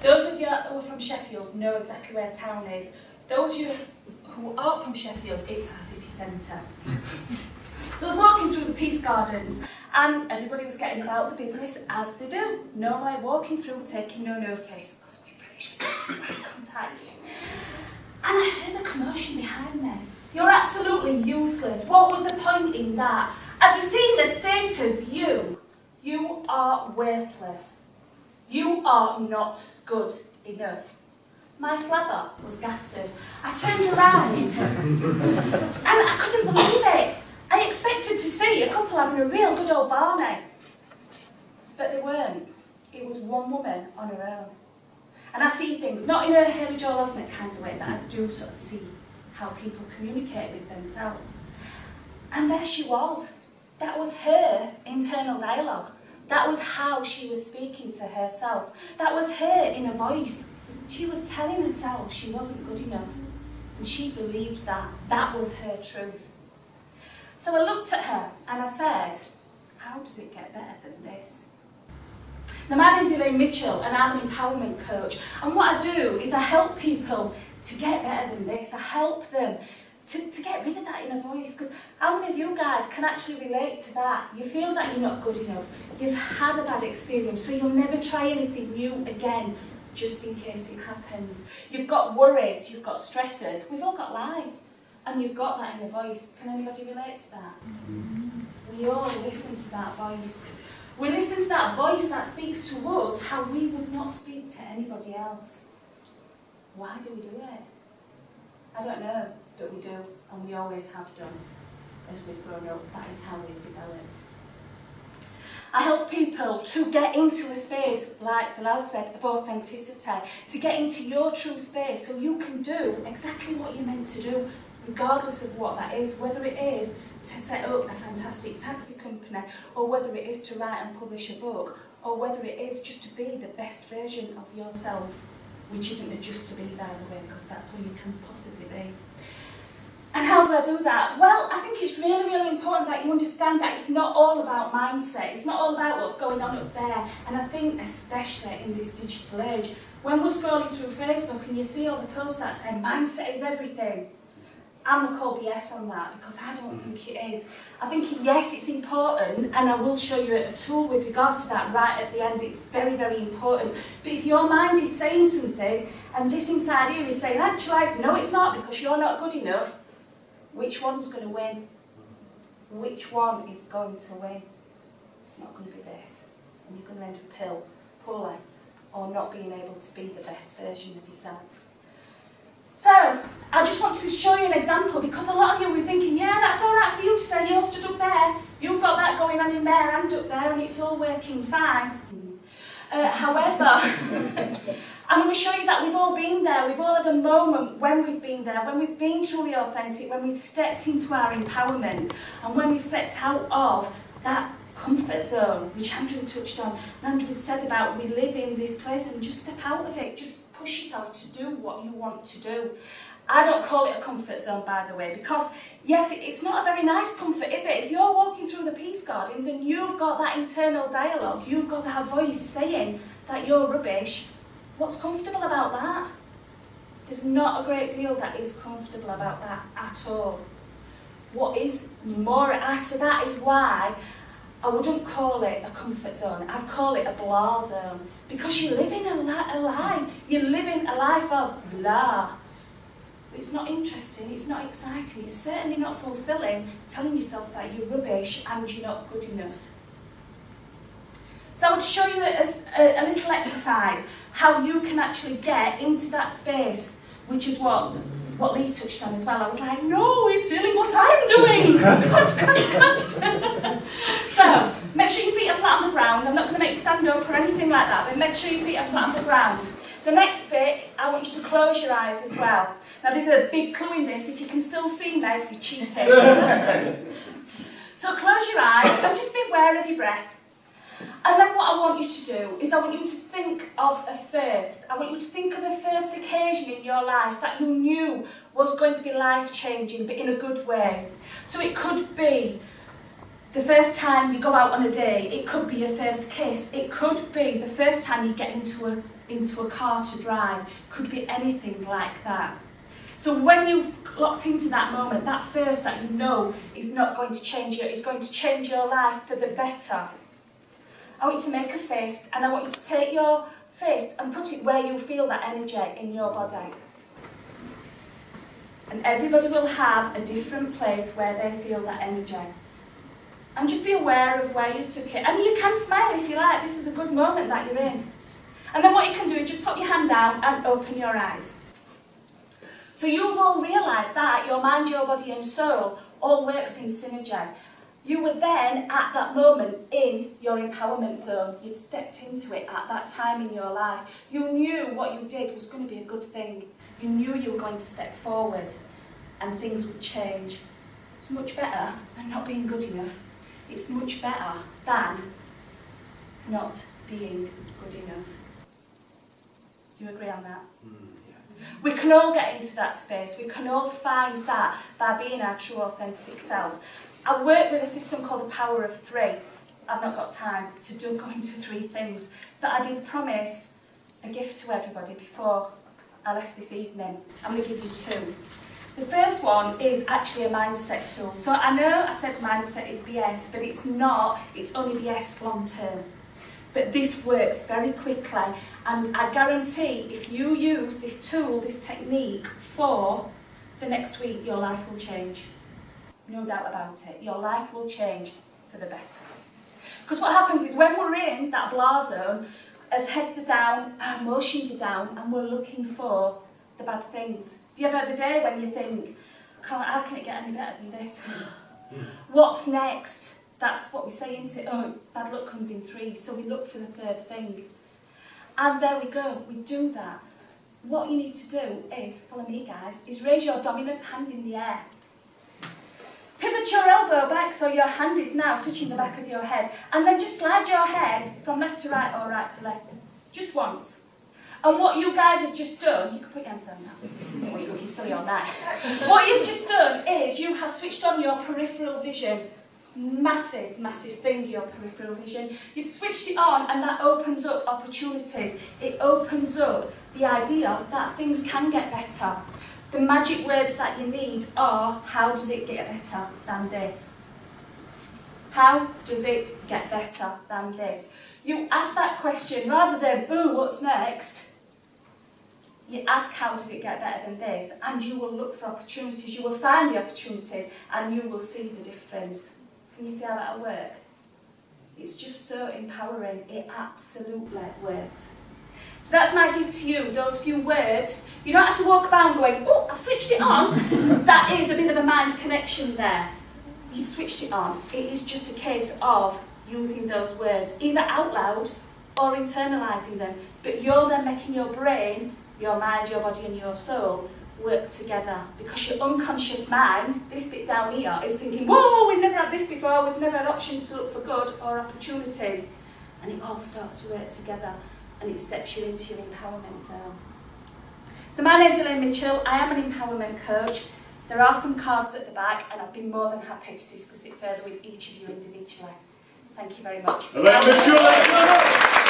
Those of you who are from Sheffield know exactly where town is. Those of you who aren't from Sheffield, it's our city centre. So I was walking through the Peace Gardens and everybody was getting about the business as they do. No, like walking through, taking no notice, because we're British, we don't make contact. And I heard a commotion behind me. You're absolutely useless. What was the point in that? Have you seen the state of you? You are worthless. You are not good enough. My flabber was gasted. I turned around and I couldn't believe it. I expected to see a couple having a real good old barney. But they weren't. It was one woman on her own. And I see things, not in a Haley Joel Osment kind of way, but I do sort of see how people communicate with themselves. And there she was. That was her internal dialogue. That was how she was speaking to herself. That was her inner voice. She was telling herself she wasn't good enough. And she believed that. That was her truth. So I looked at her and I said, how does it get better than this? Now my name's Elaine Mitchel and I'm an empowerment coach. And what I do is I help people to get better than this. I help them to get rid of that inner voice. Because how many of you guys can actually relate to that? You feel that you're not good enough. You've had a bad experience, so you'll never try anything new again, just in case it happens. You've got worries, you've got stresses. We've all got lives. And you've got that inner voice. Can anybody relate to that? We all listen to that voice. We listen to that voice that speaks to us how we would not speak to anybody else. Why do we do it? I don't know, but we do, and we always have done as we've grown up. That is how we've developed. I help people to get into a space, like Bilal said, of authenticity, to get into your true space so you can do exactly what you're meant to do, regardless of what that is, whether it is to set up a fantastic taxi company, or whether it is to write and publish a book, or whether it is just to be the best version of yourself, which isn't a just to be, by the way, because that's all you can possibly be. And how do I do that? Well, I think it's really, really important that you understand that it's not all about mindset. It's not all about what's going on up there. And I think especially in this digital age, when we're scrolling through Facebook and you see all the posts that say mindset is everything, I'm going to call BS on that because I don't think it is. I think, yes, it's important, and I will show you a tool with regards to that right at the end. It's very, very important. But if your mind is saying something, and this inside you is saying, actually, no, it's not because you're not good enough, which one's going to win? Which one is going to win? It's not going to be this. And you're going to end up poorly, or not being able to be the best version of yourself. So, I just want to show you an example because a lot of you will be thinking, yeah, that's all right for you to say, you're stood up there, you've got that going on in there and up there and it's all working fine. However, I'm going to show you that we've all been there, we've all had a moment when we've been there, when we've been truly authentic, when we've stepped into our empowerment and when we've stepped out of that comfort zone, which Andrew touched on. And Andrew said about we live in this place and just step out of it, just push yourself to do what you want to do. I don't call it a comfort zone, by the way, because yes, it's not a very nice comfort, is it? If you're walking through the Peace Gardens and you've got that internal dialogue, you've got that voice saying that you're rubbish, what's comfortable about that? There's not a great deal that is comfortable about that at all. What is more, so that is why I wouldn't call it a comfort zone, I'd call it a blah zone. Because you're living a life, you're living a life of blah. It's not interesting, it's not exciting, it's certainly not fulfilling, telling yourself that you're rubbish and you're not good enough. So I want to show you a little exercise, how you can actually get into that space, which is what Lee touched on as well. I was like, no, he's stealing what I'm doing. God. So, make sure your feet are flat on the ground. I'm not going to make you stand up or anything like that, but make sure your feet are flat on the ground. The next bit, I want you to close your eyes as well. Now, there's a big clue in this. If you can still see me, you're cheating. So close your eyes and just be aware of your breath. And then what I want you to do is I want you to think of a first. I want you to think of a first occasion in your life that you knew was going to be life-changing, but in a good way. So it could be The first time you go out on a date, it could be your first kiss, it could be the first time you get into a car to drive, it could be anything like that. So when you've locked into that moment, that first that you know is not going to change you, it's going to change your life for the better. I want you to make a fist, and I want you to take your fist and put it where you feel that energy in your body. And everybody will have a different place where they feel that energy. And just be aware of where you took it. And you can smile if you like, this is a good moment that you're in. And then what you can do is just put your hand down and open your eyes. So you've all realised that your mind, your body and soul all works in synergy. You were then, at that moment, in your empowerment zone. You'd stepped into it at that time in your life. You knew what you did was going to be a good thing. You knew you were going to step forward and things would change. It's much better than not being good enough. It's much better than not being good enough. Do you agree on that? Yeah. We can all get into that space. We can all find that by being our true, authentic self. I work with a system called the Power of 3. I've not got time to go into 3 things, but I did promise a gift to everybody before I left this evening. I'm going to give you 2. The first one is actually a mindset tool. So I know I said mindset is BS, but it's not. It's only BS long term. But this works very quickly, and I guarantee if you use this tool, this technique, for the next week, your life will change. No doubt about it. Your life will change for the better. Because what happens is when we're in that blah zone, as heads are down, our emotions are down, and we're looking for the bad things. Have you ever had a day when you think, how can it get any better than this? What's next? That's what we say, isn't it? Oh, bad luck comes in 3, so we look for the 3rd thing. And there we go, we do that. What you need to do is, follow me guys, is raise your dominant hand in the air. Pivot your elbow back so your hand is now touching the back of your head, and then just slide your head from left to right or right to left. Just once. And what you guys have just done, you can put your hands down now. Don't want you looking silly on that. What you've just done is you have switched on your peripheral vision. Massive, massive thing, your peripheral vision. You've switched it on, and that opens up opportunities. It opens up the idea that things can get better. The magic words that you need are, how does it get better than this? How does it get better than this? You ask that question rather than, oh, what's next? You ask, how does it get better than this? And you will look for opportunities. You will find the opportunities, and you will see the difference. Can you see how that'll work? It's just so empowering. It absolutely works. So that's my gift to you, those few words. You don't have to walk about going, oh, I've switched it on. That is a bit of a mind connection there. You've switched it on. It is just a case of using those words, either out loud or internalising them. But you're then making your brain, your mind, your body and your soul work together. Because your unconscious mind, this bit down here, is thinking, whoa, we've never had this before, we've never had options to look for good or opportunities. And it all starts to work together, and it steps you into your empowerment zone. So my name's Elaine Mitchel. I am an empowerment coach. There are some cards at the back, and I'd be more than happy to discuss it further with each of you individually. Thank you very much. Elaine Mitchel.